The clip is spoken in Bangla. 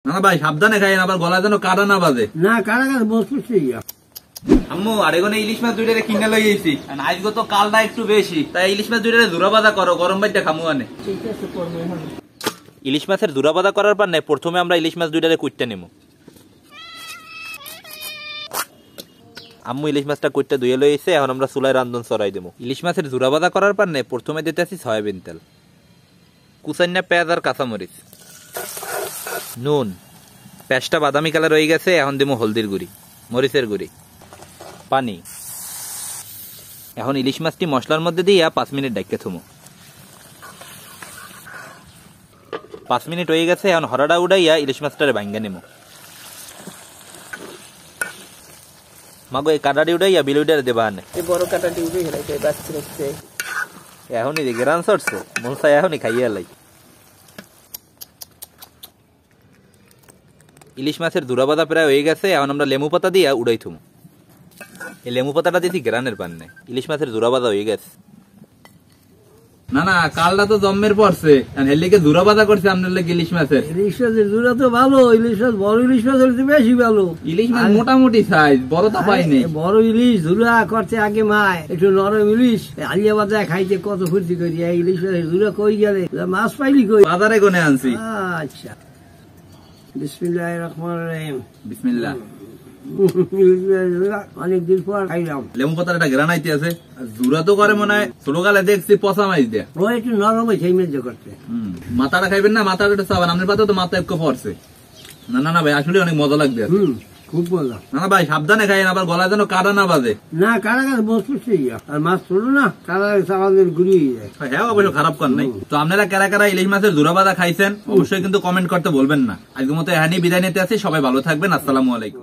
না ভাই সাবধানে খাইয়েন, আবার গলায় যেন কাটা না বাজে। না কাটা কাটা বসতেছি। আম্মু আরেকনে ইলিশ মাছ দুইটারে কিনে লই আইছি, আজকে তো কালটা একটু বেশি, তাই ইলিশ মাছ দুইটারে জোড়া বাঁধা করো, গরম বাইটা খামু আনে। ঠিক আছে করবো এখন। ইলিশ মাছের জোড়া বাঁধা করার পর নাই প্রথমে আমরা ইলিশ মাছ দুইটারে কুইটতে নেব। আম্মু ইলিশ মাছটা কুইটতে ধুয়ে লই আইছে, এখন আমরা চুলায় রান্ধন চড়াই দেবো। ইলিশ মাছের জোড়া বাঁধা করার পর নাই প্রথমে দিতে আছি সয়াবিন তেল, কুচাইনা পেঁয়াজ আর কাঁচামরিচ, নুন। পেঁয়াজটা বাদামি কালার হয়ে গেছে, এখন দেবো হলদির গুঁড়ি, মরিচের গুঁড়ি, পানি। এখন ইলিশ মাছটি মশলার মধ্যে দিয়ে 5 মিনিট ডাইকে থুমো। 5 মিনিট হয়ে গেছে, এখন হরাডা উড়াইয়া ইলিশ মাছটারে ভাঙ্গা নেবো। মাগো এই কাটাটি উড়াইয়া বিলুইটারে দেবা আনে। এই বড় কাটাটি উঠে হেলাইছে বাচ্চা রাখছে। এখনই দেখে রান চড়ছে মন চাই এখনই খাইয়া লাই। ইলিশ মাছের দুরাবাদা প্রায় হয়ে গেছে, এখন আমরা লেবু পাতা দিয়ে উড়াই থুমো। এই লেবু পাতাটা দিয়েছি গ্রানের পান নাই। ইলিশ মাছের জোড়াবাদা হয়ে গেছে। না না কালটা তো জম্মের পড়ছে, হেলিকে জোড়াবাদা করছে আপনার লেগে ইলিশ মাছের। ইলিশ মাছের জোড়া তো ভালো, ইলিশ মাছ বড় ইলিশ মাছ হলে বেশি ভালো। ইলিশ মাছ মোটামুটি সাইজ, বড় তো পাইনি। বড় ইলিশ জোড়া করছে আগে মায়, একটু নরম ইলিশ আলিয়া বাজা খাইতে কত ফুর্তি করি। ইলিশ মাছের জোড়া কই গেলে মাছ পাইলি কই? বাজারে কোনে আনছি। আচ্ছা বিসমিল্লাহির রহমানির রহিম। বিসমিল্লাহ। অনেকদিন পর খাইলাম। লেবু পাতার একটা গ্রানাইতে আছে, জোড়া তো করে মনে হয় ছোটকালে দেখছি পচা মাছ দেয়া। ও একটু নরম হয়েছে মেজে করতে। মাথাটা খাইবেন না, মাথাটা একটু চাবান। আপনার পাতা তো মাথা একটু পড়ছে। না না না ভাই আসলে অনেক মজা লাগবে। খুব মজা। না না ভাই সাবধানে খাইয়েন, আবার গলায় যেন কাটা না বাজে। না কাটা কাটা বসতেছি, আর মাছ ছোট না কাটা আমাদের ঘুরিয়ে যায়। হ্যাঁ অবশ্য খারাপ কর নাই। তো আপনারা কারা কারা ইলিশ মাছের জোড়াবাদা খাইছেন অবশ্যই কিন্তু কমেন্ট করতে বলবেন না। আজকের মতো এখানেই বিদায় নিতে আছি, সবাই ভালো থাকবেন। আসসালামু আলাইকুম।